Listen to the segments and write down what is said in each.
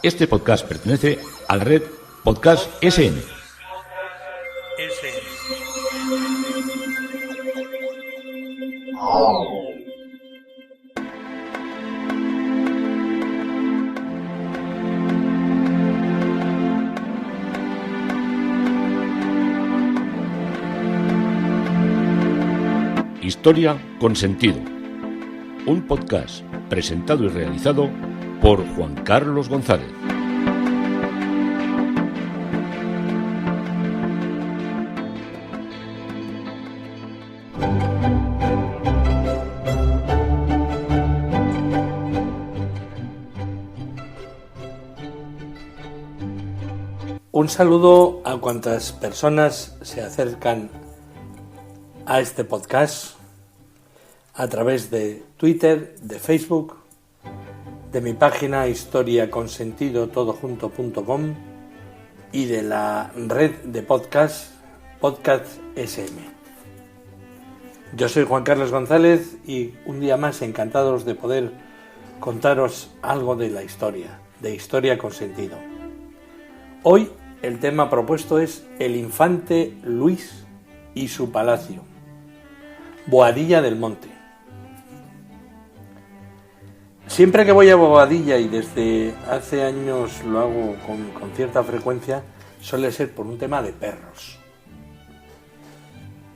Este podcast pertenece a la red Podcast SN. Historia con sentido. Un podcast presentado y realizado por Juan Carlos González. Un saludo a cuantas personas se acercan a este podcast a través de Twitter, de Facebook, de mi página historiaconsentido.com y de la red de podcast SM. Yo soy Juan Carlos González y un día más encantados de poder contaros algo de la historia, de Historia con Sentido. Hoy el tema propuesto es el infante Luis y su palacio, Boadilla del Monte. Siempre que voy a Boadilla, y desde hace años lo hago con cierta frecuencia, suele ser por un tema de perros.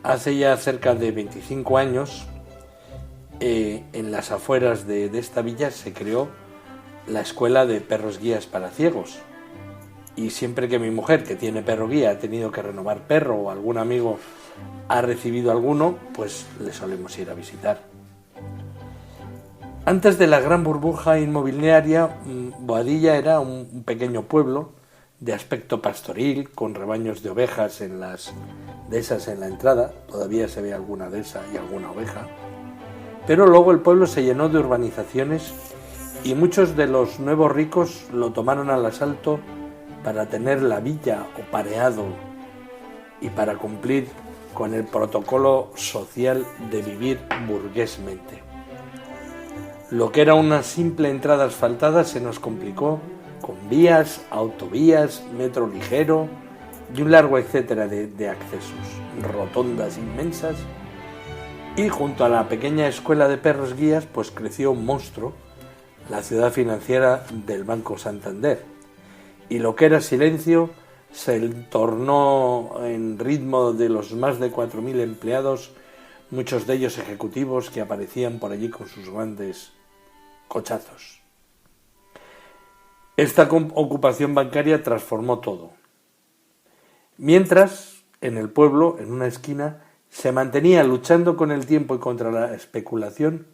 Hace ya cerca de 25 años, en las afueras de esta villa se creó la escuela de perros guías para ciegos. Y siempre que mi mujer, que tiene perro guía, ha tenido que renovar perro o algún amigo ha recibido alguno, pues le solemos ir a visitar. Antes de la gran burbuja inmobiliaria, Boadilla era un pequeño pueblo de aspecto pastoril, con rebaños de ovejas de esas en la entrada. Todavía se ve alguna de esas y alguna oveja. Pero luego el pueblo se llenó de urbanizaciones y muchos de los nuevos ricos lo tomaron al asalto para tener la villa o pareado y para cumplir con el protocolo social de vivir burguesmente. Lo que era una simple entrada asfaltada se nos complicó con vías, autovías, metro ligero y un largo etcétera de accesos, rotondas inmensas, y junto a la pequeña escuela de perros guías pues creció un monstruo, la ciudad financiera del Banco Santander, y lo que era silencio se tornó en ritmo de los más de 4.000 empleados, muchos de ellos ejecutivos que aparecían por allí con sus grandes cochazos. Esta ocupación bancaria transformó todo. Mientras, en el pueblo, en una esquina, se mantenía luchando con el tiempo y contra la especulación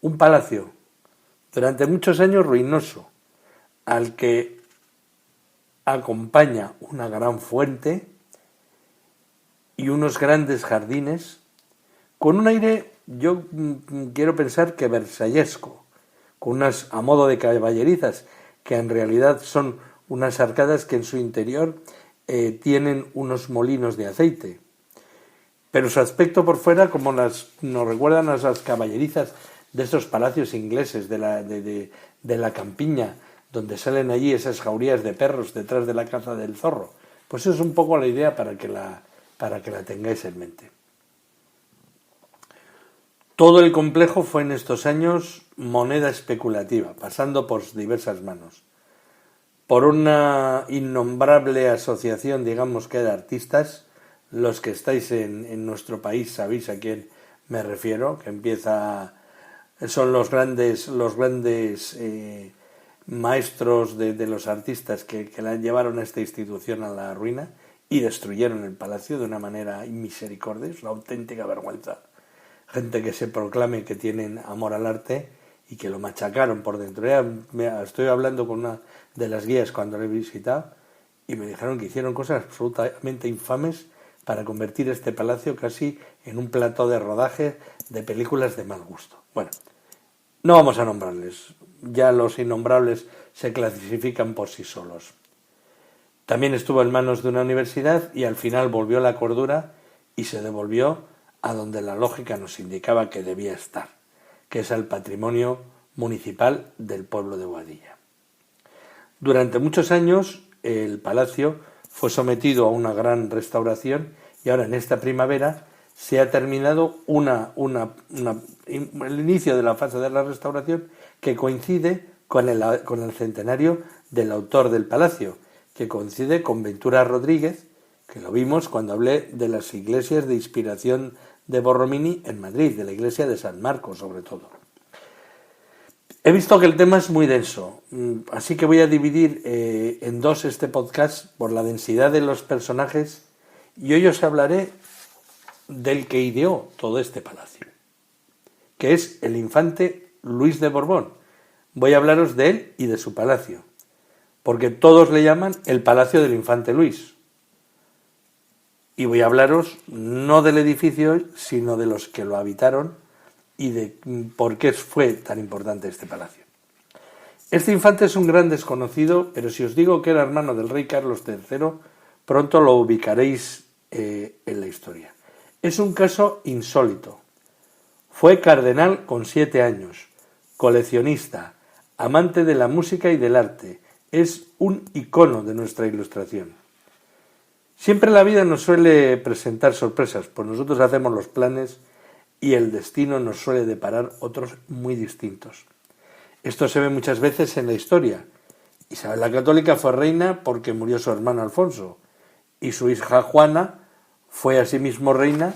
un palacio, durante muchos años ruinoso, al que acompaña una gran fuente y unos grandes jardines, con un aire, yo quiero pensar que versallesco, con unas a modo de caballerizas, que en realidad son unas arcadas que en su interior tienen unos molinos de aceite. Pero su aspecto por fuera, como nos recuerdan a las caballerizas de estos palacios ingleses de la campiña, donde salen allí esas jaurías de perros detrás de la casa del zorro. Pues eso es un poco la idea para que la tengáis en mente. Todo el complejo fue en estos años moneda especulativa, pasando por diversas manos. Por una innombrable asociación, digamos que de artistas, los que estáis en nuestro país sabéis a quién me refiero, que son los grandes maestros de los artistas que la llevaron a esta institución a la ruina y destruyeron el palacio de una manera inmisericordia. Es una auténtica vergüenza. Gente que se proclame que tienen amor al arte y que lo machacaron por dentro. Estoy hablando con una de las guías cuando le he visitado y me dijeron que hicieron cosas absolutamente infames para convertir este palacio casi en un plató de rodaje de películas de mal gusto. Bueno, no vamos a nombrarles, ya los innombrables se clasifican por sí solos. También estuvo en manos de una universidad y al final volvió la cordura y se devolvió a donde la lógica nos indicaba que debía estar, que es el patrimonio municipal del pueblo de Boadilla. Durante muchos años el palacio fue sometido a una gran restauración y ahora en esta primavera se ha terminado el inicio de la fase de la restauración que coincide con el centenario del autor del palacio, que coincide con Ventura Rodríguez, que lo vimos cuando hablé de las iglesias de inspiración de Borromini en Madrid, de la iglesia de San Marcos sobre todo. He visto que el tema es muy denso, así que voy a dividir en dos este podcast por la densidad de los personajes y hoy os hablaré del que ideó todo este palacio, que es el infante Luis de Borbón. Voy a hablaros de él y de su palacio, porque todos le llaman el Palacio del Infante Luis. Y voy a hablaros no del edificio, sino de los que lo habitaron y de por qué fue tan importante este palacio. Este infante es un gran desconocido, pero si os digo que era hermano del rey Carlos III, pronto lo ubicaréis en la historia. Es un caso insólito. Fue cardenal con 7 años, coleccionista, amante de la música y del arte. Es un icono de nuestra Ilustración. Siempre la vida nos suele presentar sorpresas, pues nosotros hacemos los planes y el destino nos suele deparar otros muy distintos. Esto se ve muchas veces en la historia. Isabel la Católica fue reina porque murió su hermano Alfonso, y su hija Juana fue asimismo reina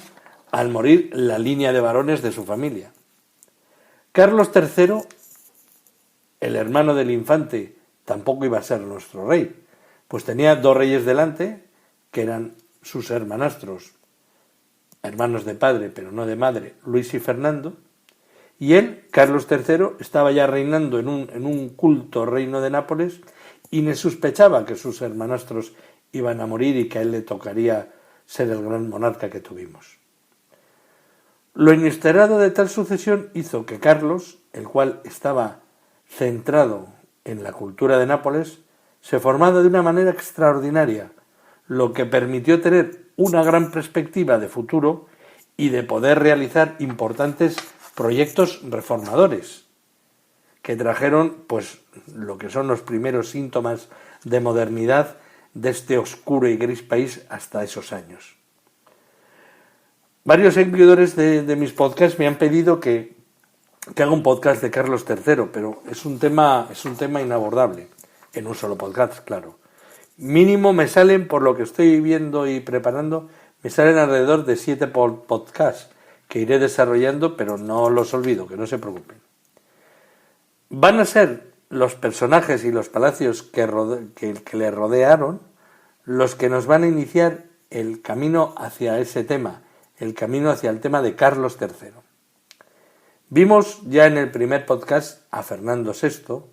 al morir la línea de varones de su familia. Carlos III, el hermano del infante, tampoco iba a ser nuestro rey, pues tenía 2 reyes delante, que eran sus hermanastros, hermanos de padre pero no de madre, Luis y Fernando, y él, Carlos III, estaba ya reinando en un culto reino de Nápoles y ni sospechaba que sus hermanastros iban a morir y que a él le tocaría ser el gran monarca que tuvimos. Lo inesperado de tal sucesión hizo que Carlos, el cual estaba centrado en la cultura de Nápoles, se formara de una manera extraordinaria, lo que permitió tener una gran perspectiva de futuro y de poder realizar importantes proyectos reformadores que trajeron pues lo que son los primeros síntomas de modernidad de este oscuro y gris país hasta esos años. Varios seguidores de mis podcasts me han pedido que haga un podcast de Carlos III, pero es un tema inabordable en un solo podcast, claro. Mínimo me salen, por lo que estoy viendo y preparando, me salen alrededor de 7 podcasts que iré desarrollando, pero no los olvido, que no se preocupen. Van a ser los personajes y los palacios que le rodearon los que nos van a iniciar el camino hacia ese tema, el camino hacia el tema de Carlos III. Vimos ya en el primer podcast a Fernando VI,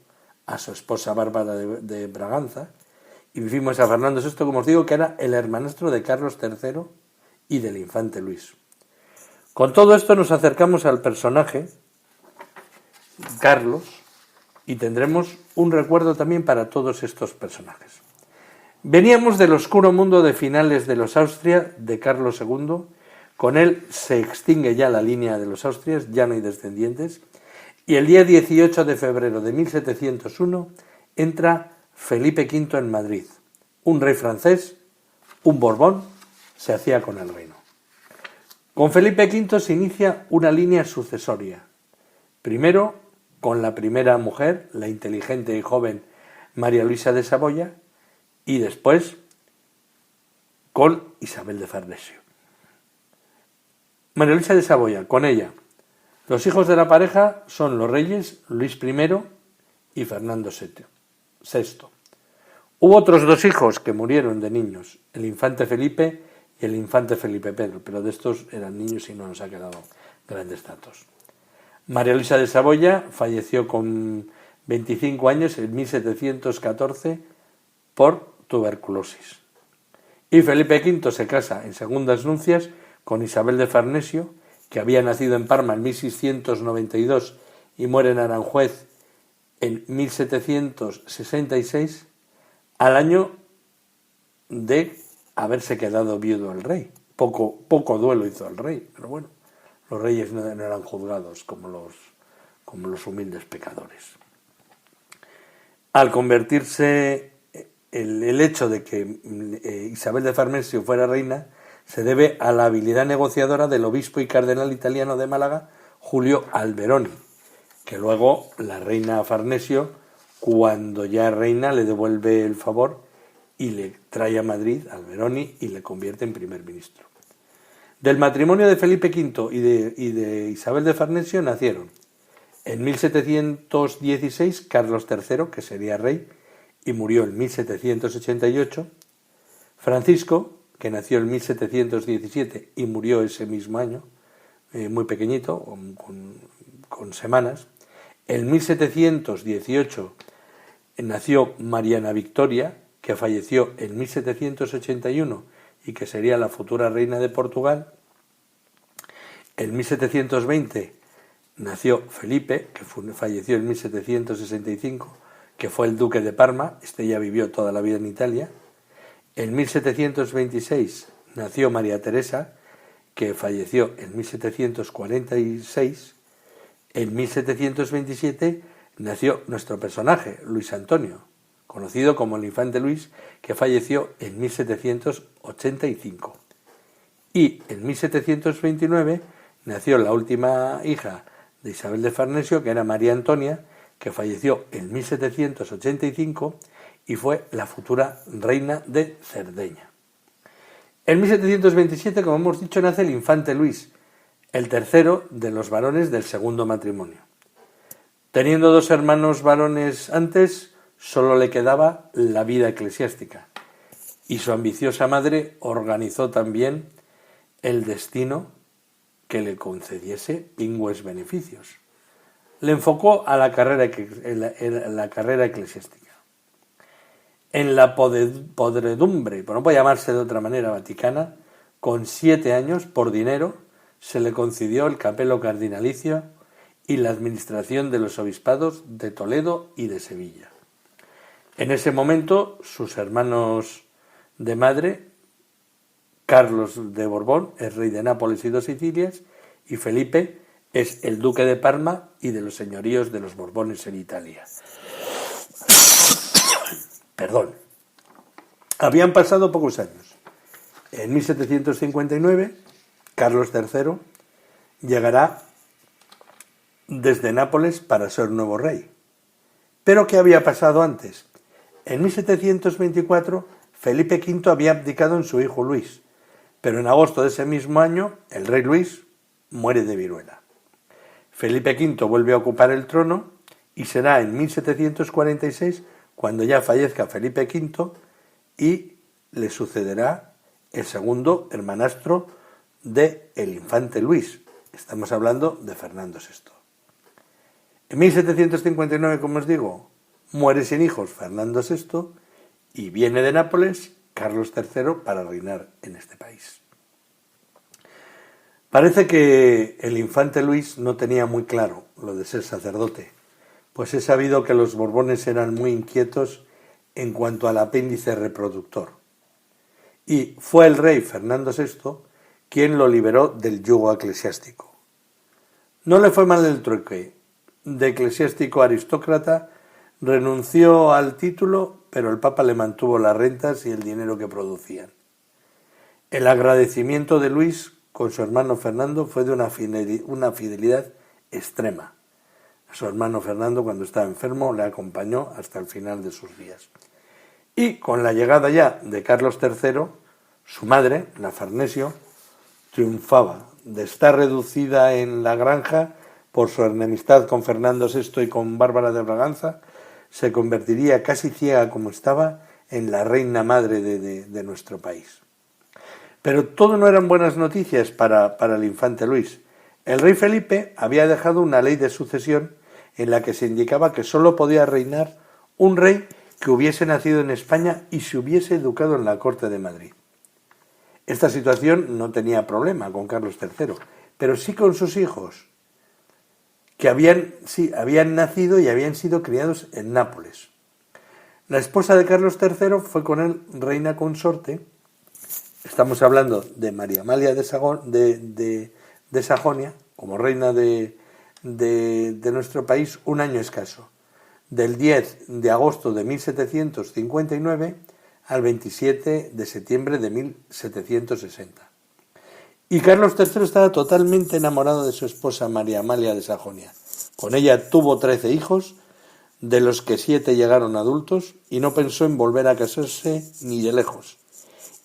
a su esposa Bárbara de Braganza, y vimos a Fernando VI, como os digo, que era el hermanastro de Carlos III y del infante Luis. Con todo esto nos acercamos al personaje, Carlos, y tendremos un recuerdo también para todos estos personajes. Veníamos del oscuro mundo de finales de los Austria, de Carlos II. Con él se extingue ya la línea de los Austrias, ya no hay descendientes, y el día 18 de febrero de 1701 entra Felipe V en Madrid. Un rey francés, un Borbón, se hacía con el reino. Con Felipe V se inicia una línea sucesoria. Primero con la primera mujer, la inteligente y joven María Luisa de Saboya, y después con Isabel de Farnesio. María Luisa de Saboya, con ella. Los hijos de la pareja son los reyes Luis I y Fernando VI. Hubo otros 2 hijos que murieron de niños, el infante Felipe y el infante Felipe Pedro, pero de estos eran niños y no nos ha quedado grandes datos. María Luisa de Saboya falleció con 25 años en 1714 por tuberculosis. Y Felipe V se casa en segundas nupcias con Isabel de Farnesio, que había nacido en Parma en 1692 y muere en Aranjuez en 1766, al año de haberse quedado viudo el rey. Poco duelo hizo el rey, pero bueno, los reyes no eran juzgados como los humildes pecadores. Al convertirse el hecho de que Isabel de Farnesio fuera reina se debe a la habilidad negociadora del obispo y cardenal italiano de Málaga, Julio Alberoni, que luego la reina Farnesio, cuando ya reina, le devuelve el favor y le trae a Madrid a Alberoni y le convierte en primer ministro. Del matrimonio de Felipe V y de Isabel de Farnesio nacieron en 1716 Carlos III, que sería rey, y murió en 1788, Francisco, que nació en 1717 y murió ese mismo año, muy pequeñito, con semanas. En 1718 nació Mariana Victoria, que falleció en 1781 y que sería la futura reina de Portugal. En 1720 nació Felipe, que falleció en 1765, que fue el duque de Parma. Este ya vivió toda la vida en Italia. En 1726 nació María Teresa, que falleció en 1746. En 1727 nació nuestro personaje, Luis Antonio, conocido como el Infante Luis, que falleció en 1785. Y en 1729 nació la última hija de Isabel de Farnesio, que era María Antonia, que falleció en 1785 y fue la futura reina de Cerdeña. En 1727, como hemos dicho, nace el Infante Luis, el tercero de los varones del segundo matrimonio. Teniendo 2 hermanos varones antes, solo le quedaba la vida eclesiástica, y su ambiciosa madre organizó también el destino que le concediese pingües beneficios. Le enfocó a la carrera eclesiástica. En la podredumbre, por no puede llamarse de otra manera, vaticana, con 7 años, por dinero, se le concedió el capelo cardinalicio y la administración de los obispados de Toledo y de Sevilla. En ese momento, sus hermanos de madre, Carlos de Borbón, es rey de Nápoles y 2 Sicilias, y Felipe es el duque de Parma y de los señoríos de los Borbones en Italia. Perdón. Habían pasado pocos años. En 1759, Carlos III llegará desde Nápoles para ser nuevo rey. ¿Pero qué había pasado antes? En 1724, Felipe V había abdicado en su hijo Luis, pero en agosto de ese mismo año, el rey Luis muere de viruela. Felipe V vuelve a ocupar el trono y será en 1746 cuando ya fallezca Felipe V y le sucederá el segundo hermanastro del infante Luis. Estamos hablando de Fernando VI. En 1759, como os digo, muere sin hijos Fernando VI y viene de Nápoles Carlos III para reinar en este país. Parece que el infante Luis no tenía muy claro lo de ser sacerdote, pues he sabido que los Borbones eran muy inquietos en cuanto al apéndice reproductor. Y fue el rey Fernando VI quien lo liberó del yugo eclesiástico. No le fue mal el trueque. De eclesiástico aristócrata renunció al título, pero el Papa le mantuvo las rentas y el dinero que producían. El agradecimiento de Luis con su hermano Fernando fue de una fidelidad extrema. A su hermano Fernando, cuando estaba enfermo, le acompañó hasta el final de sus días. Y con la llegada ya de Carlos III, su madre, la Farnesio, triunfaba. De estar reducida en la granja por su enemistad con Fernando VI y con Bárbara de Braganza, se convertiría casi ciega como estaba en la reina madre de nuestro país. Pero todo no eran buenas noticias para el infante Luis. El rey Felipe había dejado una ley de sucesión en la que se indicaba que sólo podía reinar un rey que hubiese nacido en España y se hubiese educado en la corte de Madrid. Esta situación no tenía problema con Carlos III, pero sí con sus hijos, que habían nacido y habían sido criados en Nápoles. La esposa de Carlos III fue con él reina consorte. Estamos hablando de María Amalia de Sajonia, como reina de nuestro país, un año escaso. del 10 de agosto de 1759 al 27 de septiembre de 1760. Y Carlos III estaba totalmente enamorado de su esposa María Amalia de Sajonia. Con ella tuvo 13 hijos, de los que 7 llegaron adultos, y no pensó en volver a casarse ni de lejos,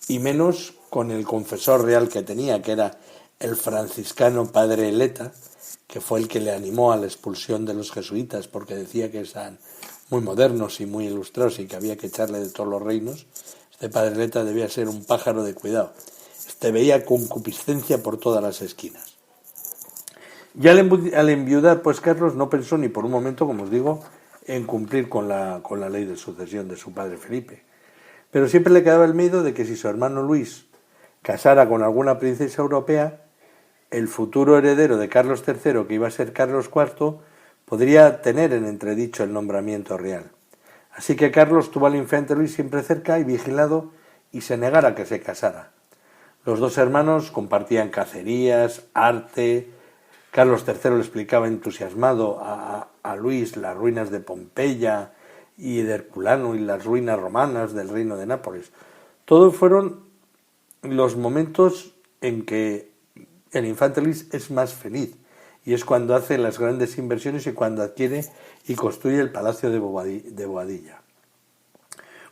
y menos con el confesor real que tenía, que era el franciscano padre Eleta, que fue el que le animó a la expulsión de los jesuitas, porque decía que estaban muy modernos y muy ilustrados y que había que echarle de todos los reinos. Este padre Eleta debía ser un pájaro de cuidado. Veía concupiscencia por todas las esquinas. Ya al enviudar, pues Carlos no pensó ni por un momento, como os digo, en cumplir con la ley de sucesión de su padre Felipe. Pero siempre le quedaba el miedo de que si su hermano Luis casara con alguna princesa europea, el futuro heredero de Carlos III, que iba a ser Carlos IV, podría tener en entredicho el nombramiento real. Así que Carlos tuvo al infante Luis siempre cerca y vigilado, y se negara a que se casara. Los dos hermanos compartían cacerías, arte. Carlos III le explicaba entusiasmado a Luis las ruinas de Pompeya y de Herculano y las ruinas romanas del reino de Nápoles. Todos fueron los momentos en que el infante Luis es más feliz, y es cuando hace las grandes inversiones y cuando adquiere y construye el Palacio de Boadilla.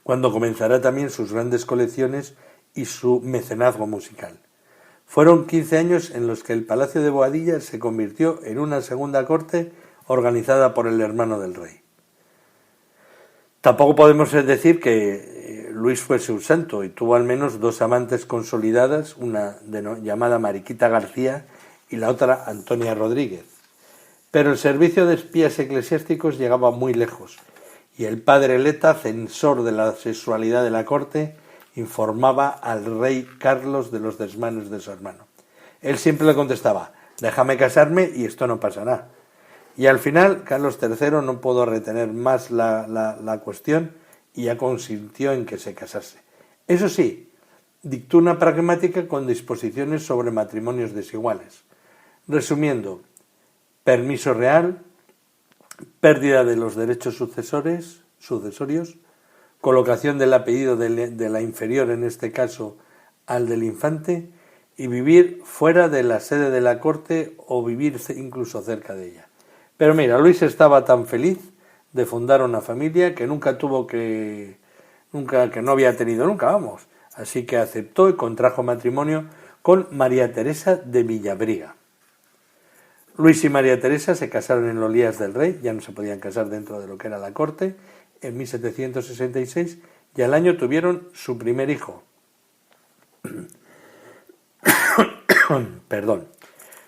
Cuando comenzará también sus grandes colecciones y su mecenazgo musical. Fueron 15 años en los que el Palacio de Boadilla se convirtió en una segunda corte organizada por el hermano del rey. Tampoco podemos decir que Luis fuese un santo, y tuvo al menos 2 amantes consolidadas, una llamada Mariquita García y la otra Antonia Rodríguez. Pero el servicio de espías eclesiásticos llegaba muy lejos, y el padre Eleta, censor de la sexualidad de la corte, informaba al rey Carlos de los desmanes de su hermano. Él siempre le contestaba: déjame casarme y esto no pasará. Y al final Carlos III no pudo retener más la cuestión y ya consintió en que se casase. Eso sí, dictó una pragmática con disposiciones sobre matrimonios desiguales. Resumiendo: permiso real, pérdida de los derechos sucesorios, colocación del apellido de la inferior, en este caso, al del infante, y vivir fuera de la sede de la corte o vivir incluso cerca de ella. Pero mira, Luis estaba tan feliz de fundar una familia que que no había tenido nunca, vamos. Así que aceptó y contrajo matrimonio con María Teresa de Villabriga. Luis y María Teresa se casaron en Lolías del Rey, ya no se podían casar dentro de lo que era la corte, en 1766, y al año tuvieron su primer hijo.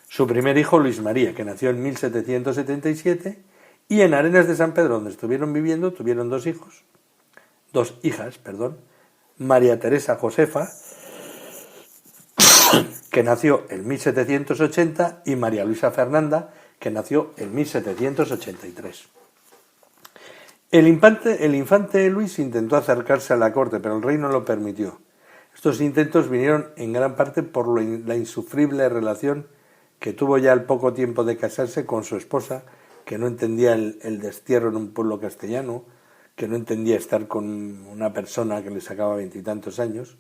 Su primer hijo, Luis María, que nació en 1777, y en Arenas de San Pedro, donde estuvieron viviendo, tuvieron 2 hijas, María Teresa Josefa, que nació en 1780, y María Luisa Fernanda, que nació en 1783. El infante Luis intentó acercarse a la corte, pero el rey no lo permitió. Estos intentos vinieron en gran parte por la insufrible relación que tuvo ya al poco tiempo de casarse con su esposa, que no entendía el destierro en un pueblo castellano, que no entendía estar con una persona que le sacaba 20 y tantos años,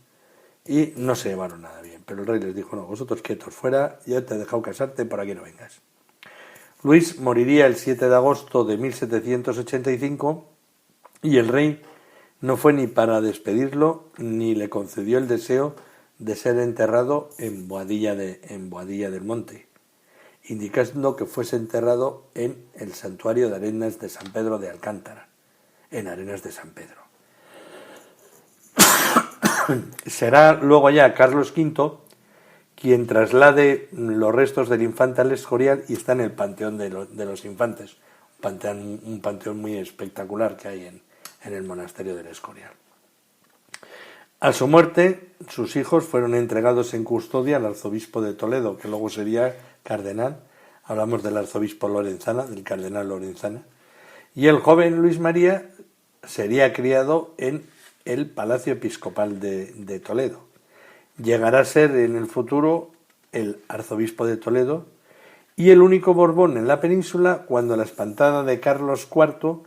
y no se llevaron nada bien. Pero el rey les dijo: no, vosotros quietos fuera, yo te he dejado casarte, por aquí no vengas. Luis moriría el 7 de agosto de 1785, y el rey no fue ni para despedirlo ni le concedió el deseo de ser enterrado en Boadilla del Monte, indicando que fuese enterrado en el santuario de Arenas de San Pedro de Alcántara, en Arenas de San Pedro. Será luego ya Carlos V quien traslade los restos del infante al Escorial, y está en el Panteón de los Infantes, un panteón muy espectacular que hay en el monasterio del Escorial. A su muerte, sus hijos fueron entregados en custodia al arzobispo de Toledo, que luego sería cardenal. Hablamos del arzobispo Lorenzana, del cardenal Lorenzana. Y el joven Luis María sería criado en el Palacio Episcopal de Toledo. Llegará a ser en el futuro el arzobispo de Toledo y el único Borbón en la península cuando la espantada de Carlos IV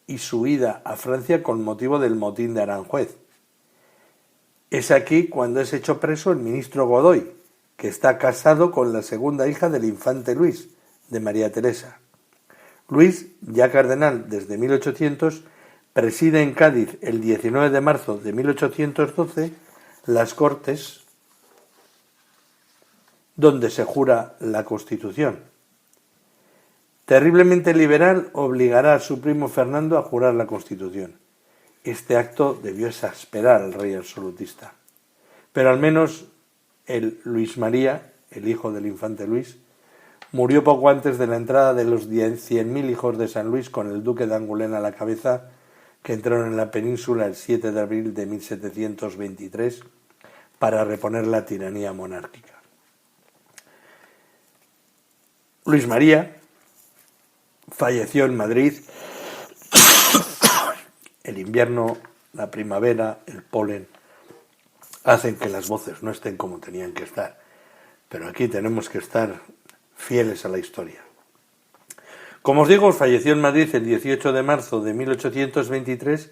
y su huida a Francia con motivo del motín de Aranjuez. Es aquí cuando es hecho preso el ministro Godoy, que está casado con la segunda hija del infante Luis, de María Teresa. Luis, ya cardenal desde 1800, preside en Cádiz el 19 de marzo de 1812 las Cortes donde se jura la Constitución. Terriblemente liberal, obligará a su primo Fernando a jurar la Constitución. Este acto debió exasperar al rey absolutista. Pero al menos el Luis María, el hijo del infante Luis, murió poco antes de la entrada de los 100.000 hijos de San Luis con el duque de Angulema a la cabeza, que entraron en la península el 7 de abril de 1723 para reponer la tiranía monárquica. Luis María falleció en Madrid. El invierno, la primavera, el polen hacen que las voces no estén como tenían que estar, pero aquí tenemos que estar fieles a la historia. Como os digo, falleció en Madrid el 18 de marzo de 1823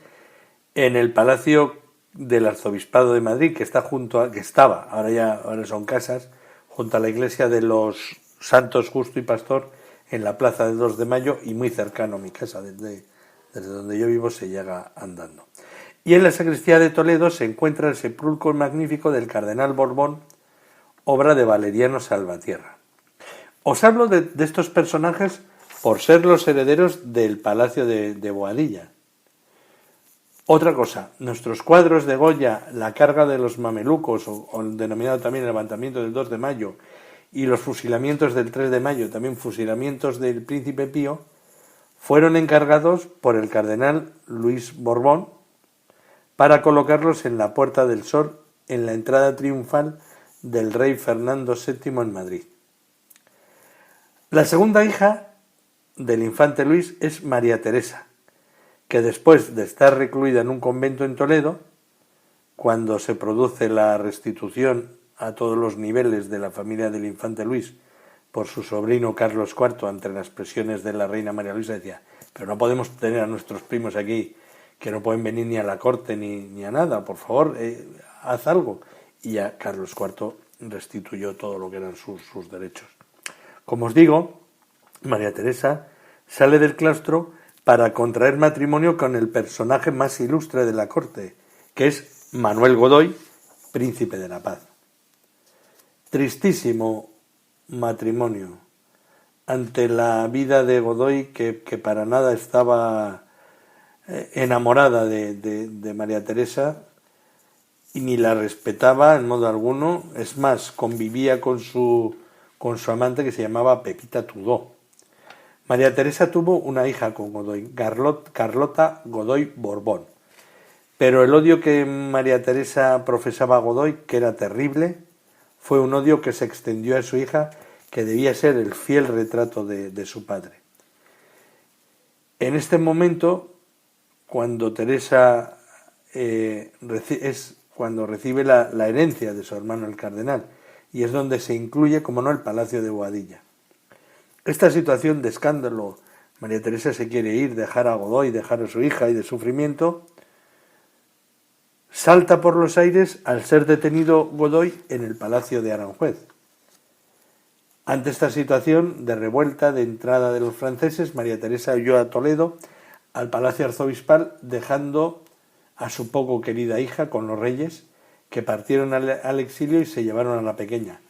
en el Palacio del Arzobispado de Madrid, que estaba, ahora son casas, junto a la iglesia de los Santos Justo y Pastor, en la plaza de 2 de Mayo y muy cercano a mi casa, desde donde yo vivo se llega andando. Y en la sacristía de Toledo se encuentra el sepulcro magnífico del cardenal Borbón, obra de Valeriano Salvatierra. Os hablo de estos personajes por ser los herederos del Palacio de Boadilla. Otra cosa, nuestros cuadros de Goya, la carga de los mamelucos, o denominado también el levantamiento del 2 de mayo, y los fusilamientos del 3 de mayo, también fusilamientos del Príncipe Pío, fueron encargados por el cardenal Luis Borbón para colocarlos en la Puerta del Sol, en la entrada triunfal del rey Fernando VII en Madrid. La segunda hija del infante Luis es María Teresa, que después de estar recluida en un convento en Toledo, cuando se produce la restitución a todos los niveles de la familia del infante Luis por su sobrino Carlos IV, ante las presiones de la reina María Luisa, decía: pero no podemos tener a nuestros primos aquí, que no pueden venir ni a la corte ni a nada, por favor, haz algo. Y ya Carlos IV restituyó todo lo que eran sus derechos. Como os digo, María Teresa sale del claustro para contraer matrimonio con el personaje más ilustre de la corte, que es Manuel Godoy, príncipe de la paz. Tristísimo matrimonio ante la vida de Godoy, que para nada estaba enamorada de María Teresa y ni la respetaba en modo alguno. Es más, convivía con su amante, que se llamaba Pepita Tudó. María Teresa tuvo una hija con Godoy, Carlota Godoy Borbón, pero el odio que María Teresa profesaba a Godoy, que era terrible, fue un odio que se extendió a su hija, que debía ser el fiel retrato de su padre. En este momento, cuando Teresa es cuando recibe la herencia de su hermano el cardenal, y es donde se incluye, como no, el Palacio de Boadilla. Esta situación de escándalo, María Teresa se quiere ir, dejar a Godoy, dejar a su hija y de sufrimiento, salta por los aires al ser detenido Godoy en el Palacio de Aranjuez. Ante esta situación de revuelta, de entrada de los franceses, María Teresa huyó a Toledo, al Palacio Arzobispal, dejando a su poco querida hija con los reyes, que partieron al exilio y se llevaron a la pequeña.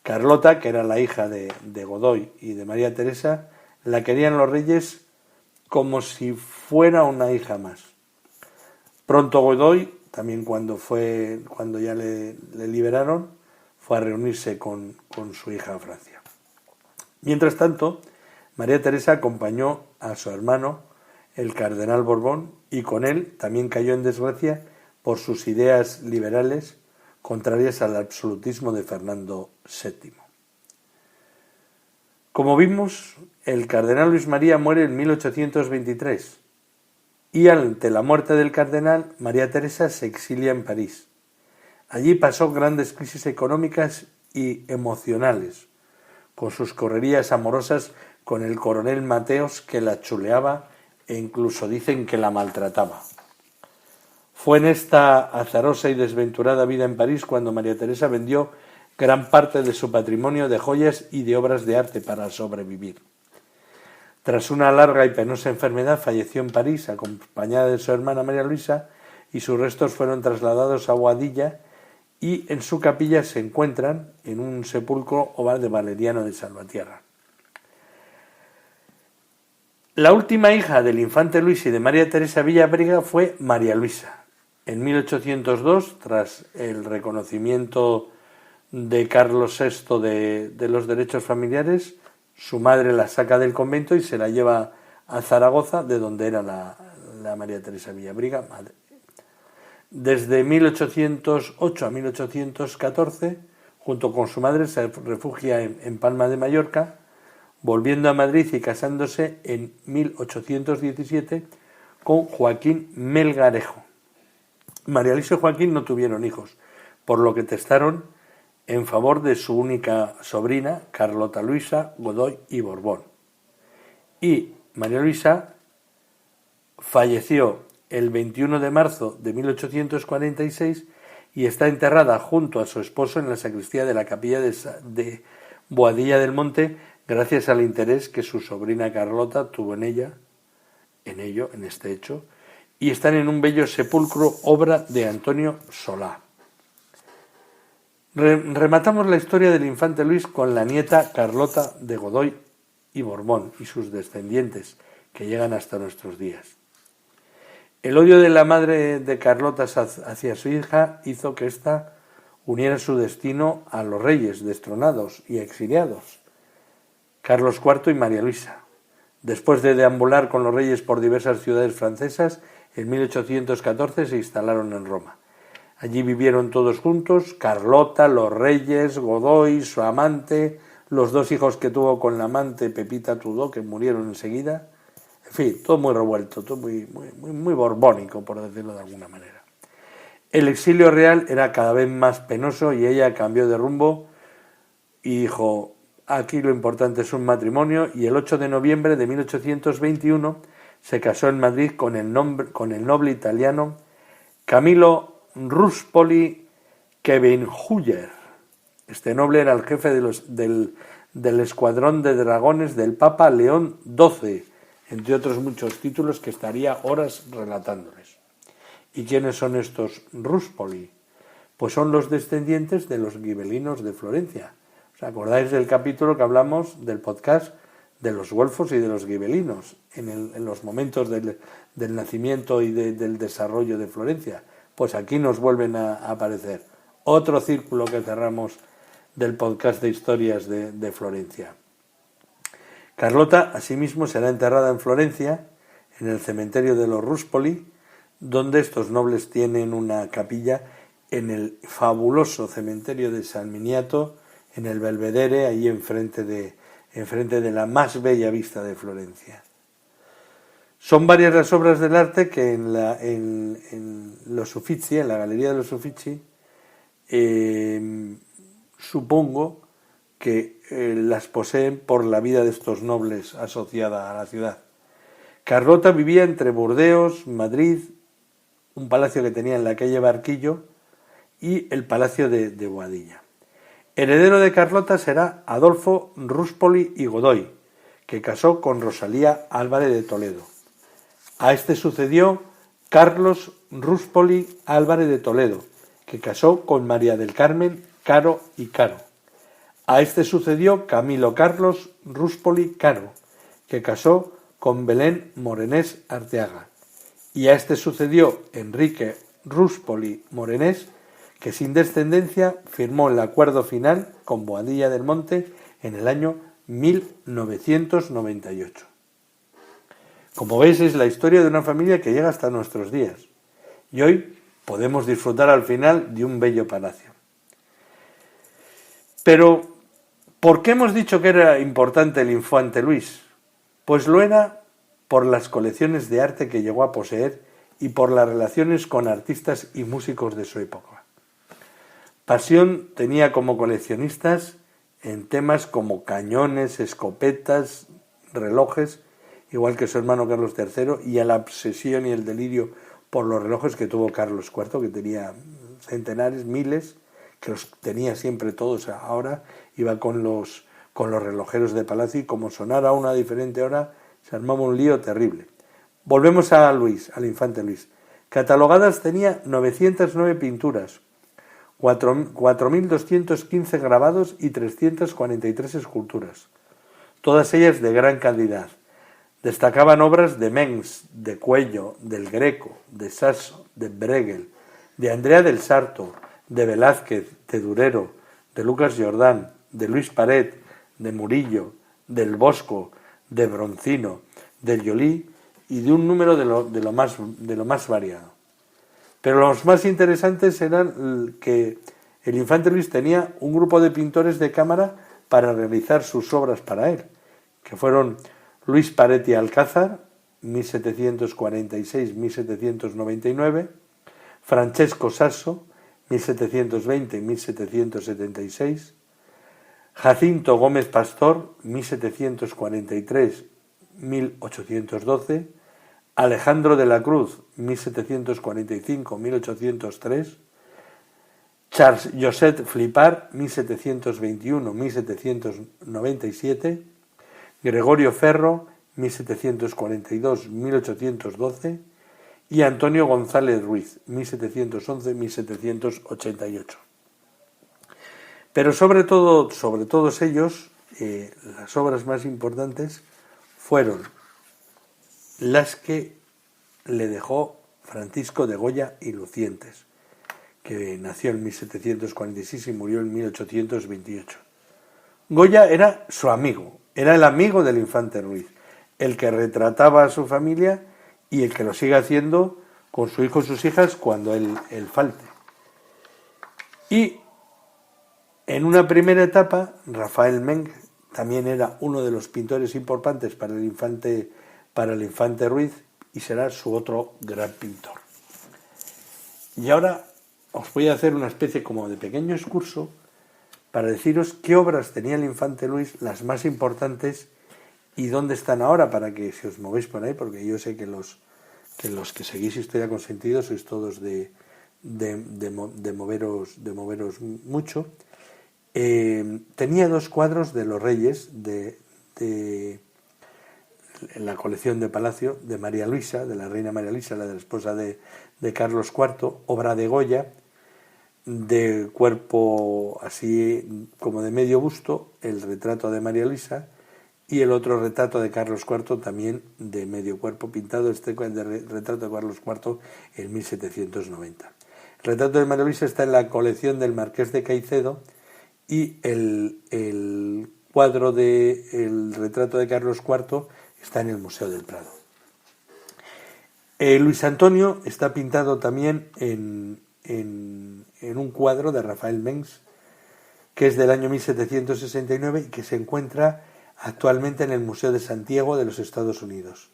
Carlota, que era la hija de Godoy y de María Teresa, la querían los reyes como si fuera una hija más. Pronto Godoy, también cuando ya le liberaron, fue a reunirse con su hija a Francia. Mientras tanto, María Teresa acompañó a su hermano, el cardenal Borbón, y con él también cayó en desgracia por sus ideas liberales contrarias al absolutismo de Fernando VII. Como vimos, el cardenal Luis María muere en 1823 y ante la muerte del cardenal, María Teresa se exilia en París. Allí pasó grandes crisis económicas y emocionales, con sus correrías amorosas con el coronel Mateos, que la chuleaba e incluso dicen que la maltrataba. Fue en esta azarosa y desventurada vida en París cuando María Teresa vendió gran parte de su patrimonio de joyas y de obras de arte para sobrevivir. Tras una larga y penosa enfermedad falleció en París acompañada de su hermana María Luisa y sus restos fueron trasladados a Boadilla y en su capilla se encuentran en un sepulcro obra de Valeriano de Salvatierra. La última hija del infante Luis y de María Teresa Villabriga fue María Luisa. En 1802, tras el reconocimiento de Carlos VI de los derechos familiares, su madre la saca del convento y se la lleva a Zaragoza, de donde era la María Teresa Villabriga, madre. Desde 1808 a 1814, junto con su madre, se refugia en Palma de Mallorca, volviendo a Madrid y casándose en 1817 con Joaquín Melgarejo. María Luisa y Joaquín no tuvieron hijos, por lo que testaron en favor de su única sobrina, Carlota Luisa Godoy y Borbón. Y María Luisa falleció el 21 de marzo de 1846 y está enterrada junto a su esposo en la sacristía de la capilla de Boadilla del Monte, gracias al interés que su sobrina Carlota tuvo en este hecho, y están en un bello sepulcro, obra de Antonio Solá. Rematamos la historia del infante Luis con la nieta Carlota de Godoy y Borbón y sus descendientes, que llegan hasta nuestros días. El odio de la madre de Carlota hacia su hija hizo que ésta uniera su destino a los reyes destronados y exiliados, Carlos IV y María Luisa. Después de deambular con los reyes por diversas ciudades francesas, en 1814 se instalaron en Roma. Allí vivieron todos juntos, Carlota, los reyes, Godoy, su amante, los dos hijos que tuvo con la amante Pepita Tudó, que murieron enseguida. En fin, todo muy revuelto, todo muy borbónico, por decirlo de alguna manera. El exilio real era cada vez más penoso y ella cambió de rumbo y dijo: aquí lo importante es un matrimonio, y el 8 de noviembre de 1821 se casó en Madrid con el noble italiano Camillo Ruspoli Khebenhuller. Este noble era el jefe del escuadrón de dragones del Papa León XII, entre otros muchos títulos que estaría horas relatándoles. ¿Y quiénes son estos Ruspoli? Pues son los descendientes de los gibelinos de Florencia. ¿Os acordáis del capítulo que hablamos del podcast de los güelfos y de los gibelinos en los momentos del nacimiento y del desarrollo de Florencia? Pues aquí nos vuelven a aparecer. Otro círculo que cerramos del podcast de historias de Florencia. Carlota, asimismo, será enterrada en Florencia, en el cementerio de los Ruspoli, donde estos nobles tienen una capilla en el fabuloso cementerio de San Miniato, en el Belvedere, ahí enfrente de la más bella vista de Florencia. Son varias las obras del arte que en los Uffizi, en la Galería de los Uffizi, supongo que las poseen por la vida de estos nobles asociada a la ciudad. Carlota vivía entre Burdeos, Madrid, un palacio que tenía en la calle Barquillo, y el palacio de Boadilla. Heredero de Carlota será Adolfo Ruspoli y Godoy, que casó con Rosalía Álvarez de Toledo. A este sucedió Carlos Ruspoli Álvarez de Toledo, que casó con María del Carmen Caro y Caro. A este sucedió Camilo Carlos Ruspoli Caro, que casó con Belén Morenés Arteaga. Y a este sucedió Enrique Ruspoli Morenés, que sin descendencia firmó el acuerdo final con Boadilla del Monte en el año 1998. Como veis, es la historia de una familia que llega hasta nuestros días. Y hoy podemos disfrutar al final de un bello palacio. Pero, ¿por qué hemos dicho que era importante el infante Luis? Pues lo era por las colecciones de arte que llegó a poseer y por las relaciones con artistas y músicos de su época. Pasión tenía como coleccionistas en temas como cañones, escopetas, relojes igual que su hermano Carlos III, y a la obsesión y el delirio por los relojes que tuvo Carlos IV, que tenía centenares, miles, que los tenía siempre todos. Ahora iba con los relojeros de palacio y como sonara a una diferente hora, se armaba un lío terrible. Volvemos a Luis, al infante Luis. Catalogadas tenía 909 pinturas, 4.215 grabados y 343 esculturas, todas ellas de gran calidad. Destacaban obras de Mengs, de Cuello, del Greco, de Sasso, de Bruegel, de Andrea del Sarto, de Velázquez, de Durero, de Lucas Jordán, de Luis Paret, de Murillo, del Bosco, de Broncino, del Joly y de un número de lo más variado. Pero los más interesantes eran que el infante Luis tenía un grupo de pintores de cámara para realizar sus obras para él, que fueron Luis Paret y Alcázar, 1746-1799, Francesco Sasso, 1720-1776, Jacinto Gómez Pastor, 1743-1812, Alejandro de la Cruz, 1745-1803, Charles Joseph Flipart, 1721-1797, Gregorio Ferro, 1742-1812, y Antonio González Ruiz, 1711-1788. Pero sobre todos ellos, las obras más importantes fueron las que le dejó Francisco de Goya y Lucientes, que nació en 1746 y murió en 1828. Goya era su amigo, era el amigo del infante Ruiz, el que retrataba a su familia y el que lo sigue haciendo con su hijo y sus hijas cuando él falte. Y en una primera etapa, Rafael Mengs también era uno de los pintores importantes para el infante Ruiz y será su otro gran pintor. Y ahora os voy a hacer una especie como de pequeño excurso para deciros qué obras tenía el infante Luis, las más importantes, y dónde están ahora, para que si os movéis por ahí, porque yo sé que los que seguís Historia con Sentido sois todos de moveros mucho. Tenía 2 cuadros de los reyes en la colección de Palacio, de María Luisa, de la reina María Luisa, la de la esposa de Carlos IV, obra de Goya, de cuerpo así como de medio busto, el retrato de María Luisa, y el otro retrato de Carlos IV también de medio cuerpo, pintado retrato de Carlos IV en 1790. El retrato de María Luisa está en la colección del Marqués de Caicedo, y el cuadro del retrato de Carlos IV está en el Museo del Prado. Luis Antonio está pintado también en un cuadro de Rafael Mengs, que es del año 1769 y que se encuentra actualmente en el Museo de Santiago de los Estados Unidos.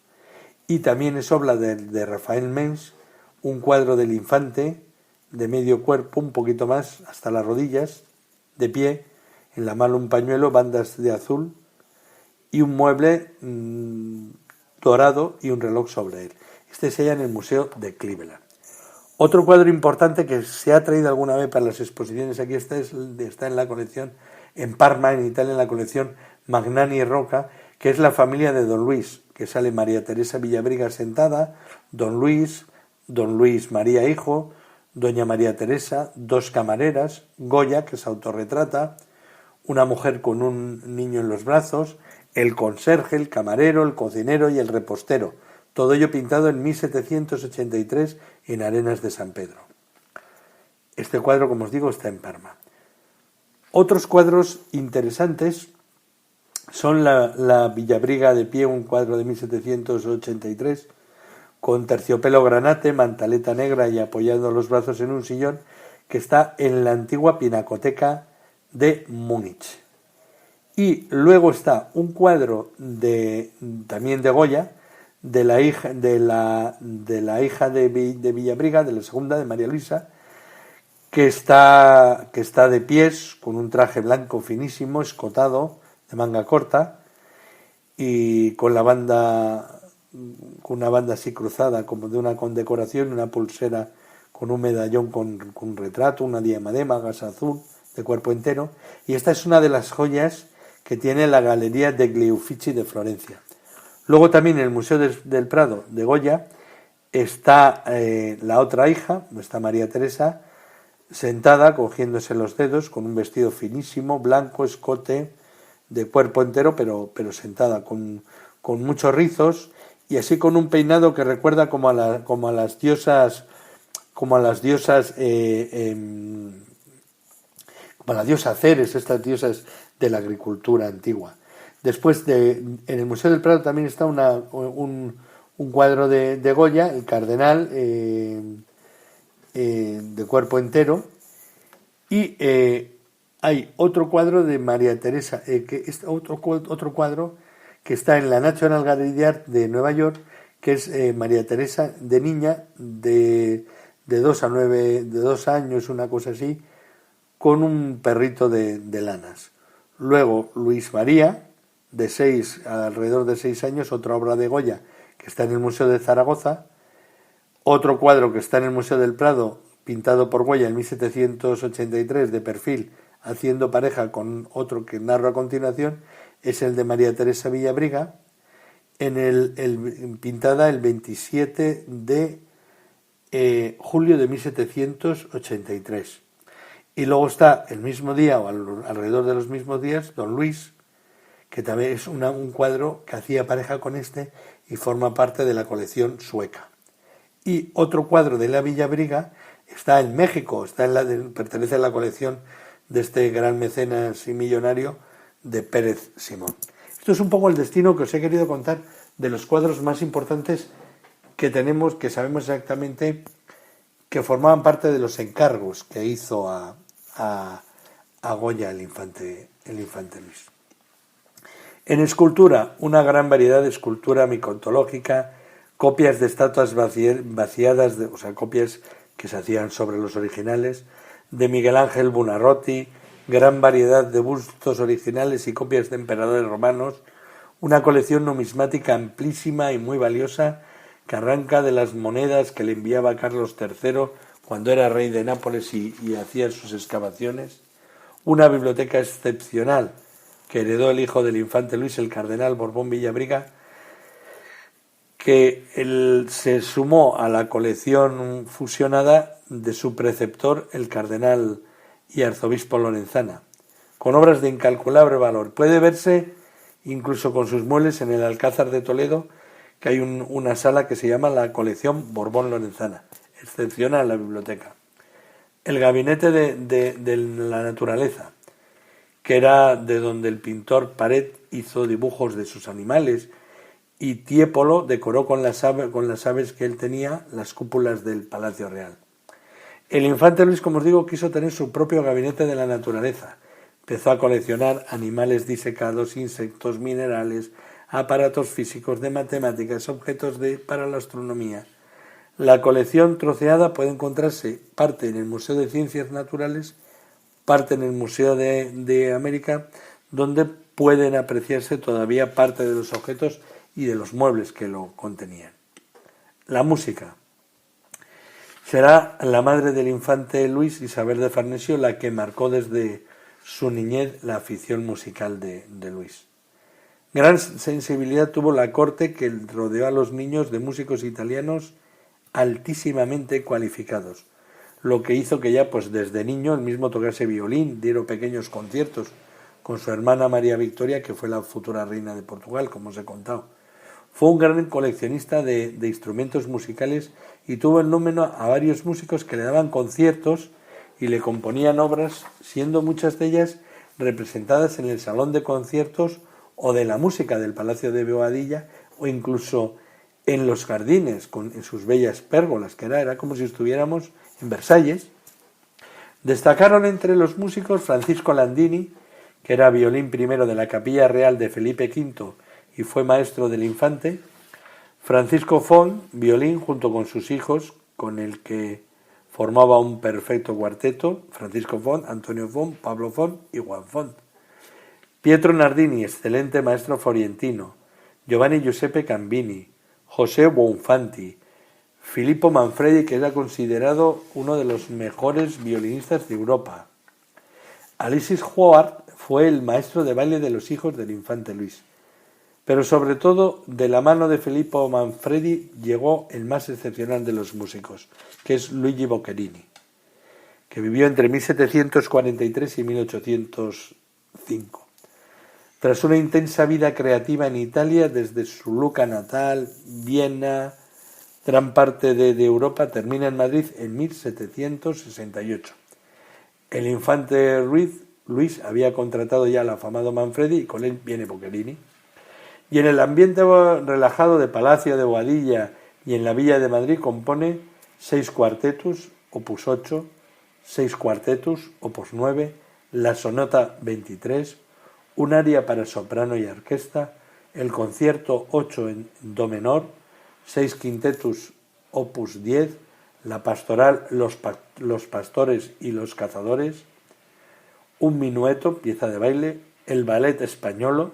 Y también es obra de Rafael Mengs, un cuadro del infante de medio cuerpo, un poquito más, hasta las rodillas, de pie, en la mano un pañuelo, bandas de azul y un mueble dorado y un reloj sobre él. Este se halla en el Museo de Cleveland. Otro cuadro importante que se ha traído alguna vez para las exposiciones aquí está en la colección en Parma, en Italia, en la colección Magnani y Roca, que es la familia de Don Luis, que sale María Teresa Villabriga sentada, Don Luis María hijo, Doña María Teresa, 2 camareras, Goya, que se autorretrata, una mujer con un niño en los brazos, el conserje, el camarero, el cocinero y el repostero, todo ello pintado en 1783 en Arenas de San Pedro. Este cuadro, como os digo, está en Parma. Otros cuadros interesantes son la Villabriga de pie, un cuadro de 1783, con terciopelo granate, mantaleta negra y apoyando los brazos en un sillón, que está en la antigua Pinacoteca de Múnich. Y luego está un cuadro también de Goya, de la hija de Villabriga, de la segunda, de María Luisa, que está de pies, con un traje blanco finísimo, escotado, de manga corta, y con la banda, con una banda así cruzada, como de una condecoración, una pulsera con un medallón con un retrato, una diadema gasa azul de cuerpo entero, y esta es una de las joyas que tiene la Galería degli Uffizi de Florencia. Luego también en el Museo del Prado de Goya está la otra hija, está María Teresa, sentada, cogiéndose los dedos, con un vestido finísimo, blanco, escote, de cuerpo entero, pero sentada, con muchos rizos, y así con un peinado que recuerda como a las diosas, como a la diosa Ceres, estas diosas de la agricultura antigua. Después en el Museo del Prado también está un cuadro de Goya, el Cardenal, de cuerpo entero, y hay otro cuadro de María Teresa, que es otro cuadro que está en la National Gallery de Art de Nueva York, que es María Teresa de niña, de 2 años, una cosa así, con un perrito de lanas. Luego Luis María, alrededor de 6 años, otra obra de Goya que está en el Museo de Zaragoza, otro cuadro que está en el Museo del Prado, pintado por Goya en 1783 de perfil, haciendo pareja con otro que narro a continuación, es el de María Teresa Villabriga, pintada el 27 de julio de 1783. Y luego está el mismo día, o alrededor de los mismos días, Don Luis, que también es un cuadro que hacía pareja con este y forma parte de la colección sueca. Y otro cuadro de la Villabriga está en México, pertenece a la colección de este gran mecenas y millonario de Pérez Simón. Esto es un poco el destino que os he querido contar de los cuadros más importantes que tenemos, que sabemos exactamente que formaban parte de los encargos que hizo a Goya el infante Luis. En escultura, una gran variedad de escultura micotológica, copias de estatuas vaciadas, copias que se hacían sobre los originales, de Miguel Ángel Buonarroti, gran variedad de bustos originales y copias de emperadores romanos, una colección numismática amplísima y muy valiosa que arranca de las monedas que le enviaba Carlos III cuando era rey de Nápoles y hacía sus excavaciones, una biblioteca excepcional que heredó el hijo del infante Luis, el cardenal Borbón Villabriga, que se sumó a la colección fusionada de su preceptor, el cardenal y arzobispo Lorenzana, con obras de incalculable valor. Puede verse incluso con sus muebles en el Alcázar de Toledo, que hay una sala que se llama la colección Borbón Lorenzana, excepcional la biblioteca. El gabinete de la naturaleza, que era de donde el pintor Paret hizo dibujos de sus animales, y Tiepolo decoró con las aves que él tenía las cúpulas del Palacio Real. El infante Luis, como os digo, quiso tener su propio gabinete de la naturaleza. Empezó a coleccionar animales disecados, insectos, minerales, aparatos físicos, de matemáticas, objetos para la astronomía. La colección troceada puede encontrarse parte en el Museo de Ciencias Naturales, parte en el Museo de América, donde pueden apreciarse todavía parte de los objetos y de los muebles que lo contenían. La música. Será la madre del infante Luis, Isabel de Farnesio, la que marcó desde su niñez la afición musical de Luis. Gran sensibilidad tuvo la corte que rodeó a los niños de músicos italianos altísimamente cualificados, lo que hizo que ya desde niño él mismo tocase violín, diera pequeños conciertos con su hermana María Victoria, que fue la futura reina de Portugal, como os he contado. Fue un gran coleccionista de instrumentos musicales y tuvo en número a varios músicos que le daban conciertos y le componían obras, siendo muchas de ellas representadas en el salón de conciertos o de la música del Palacio de Boadilla, o incluso en los jardines, en sus bellas pérgolas, que era como si estuviéramos en Versalles. Destacaron entre los músicos Francisco Landini, que era violín primero de la Capilla Real de Felipe V y fue maestro del infante; Francisco Font, violín junto con sus hijos, con el que formaba un perfecto cuarteto: Francisco Font, Antonio Font, Pablo Font y Juan Font. Pietro Nardini, excelente maestro florentino. Giovanni Giuseppe Cambini, José Bonfanti, Filippo Manfredi, que era considerado uno de los mejores violinistas de Europa. Alexis Howard fue el maestro de baile de los hijos del infante Luis. Pero sobre todo, de la mano de Filippo Manfredi llegó el más excepcional de los músicos, que es Luigi Boccherini, que vivió entre 1743 y 1805. Tras una intensa vida creativa en Italia, desde su Lucca natal, Viena, gran parte de Europa, termina en Madrid en 1768. El infante Luis había contratado ya al afamado Manfredi y con él viene Boccherini. Y en el ambiente relajado de Palacio de Boadilla y en la Villa de Madrid compone 6 cuartetos, opus 8, 6 cuartetos, opus 9, la sonata 23, un aria para soprano y orquesta, el concierto 8 en do menor, 6 quintetos, opus 10, la pastoral Los pastores y los cazadores, un minueto, pieza de baile, el ballet españolo.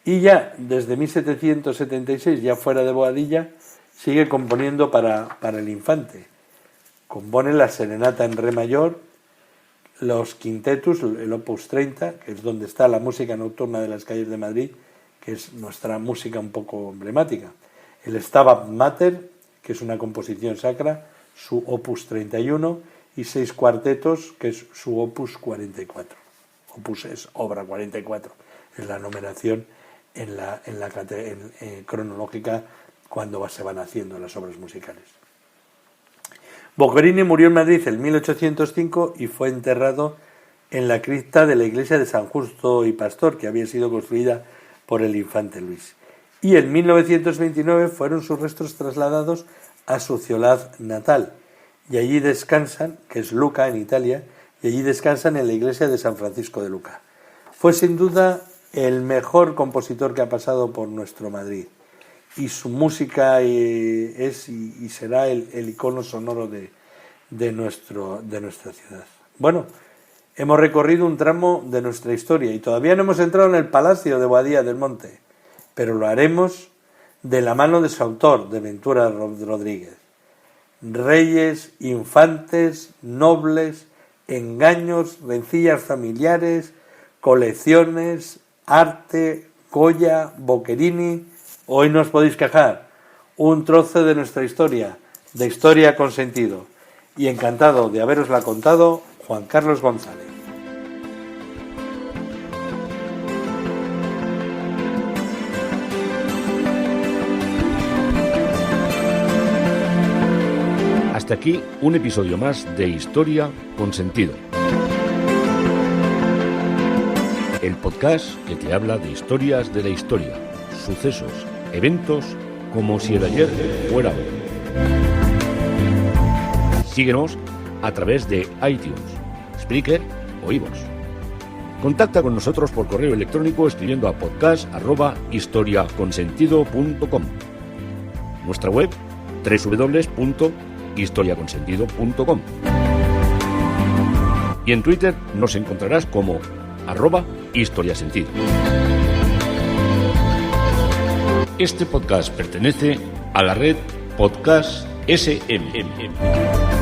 Y ya desde 1776, ya fuera de Boadilla, sigue componiendo para el infante. Compone la serenata en re mayor, los quintetos, el opus 30, que es donde está la música nocturna de las calles de Madrid, que es nuestra música un poco emblemática. El Stabat Mater, que es una composición sacra, su opus 31, y 6 cuartetos, que es su opus 44. Opus es obra 44, es la numeración cronológica cuando se van haciendo las obras musicales. Boccherini murió en Madrid en 1805 y fue enterrado en la cripta de la iglesia de San Justo y Pastor, que había sido construida por el infante Luis. Y en 1929 fueron sus restos trasladados a su ciudad natal, y allí descansan, que es Lucca en Italia, y allí descansan en la iglesia de San Francisco de Lucca. Fue sin duda el mejor compositor que ha pasado por nuestro Madrid, y su música es y será el icono sonoro de nuestra ciudad. Bueno, hemos recorrido un tramo de nuestra historia y todavía no hemos entrado en el Palacio de Boadilla del Monte, pero lo haremos de la mano de su autor, de Ventura Rodríguez. Reyes, infantes, nobles, engaños, rencillas familiares, colecciones, arte, Goya, Boccherini. Hoy no os podéis quejar. Un trozo de nuestra historia, de historia con sentido. Y encantado de haberosla contado, Juan Carlos González. Hasta aquí un episodio más de Historia con Sentido. El podcast que te habla de historias de la historia, sucesos, eventos, como si el ayer fuera hoy. Síguenos a través de iTunes, Spreaker o iVoox. Contacta con nosotros por correo electrónico escribiendo a podcast@historiaconsentido.com. Nuestra web www.historiaconsentido.com. Y en Twitter nos encontrarás como @historiasentido. Este podcast pertenece a la red Podcast SM.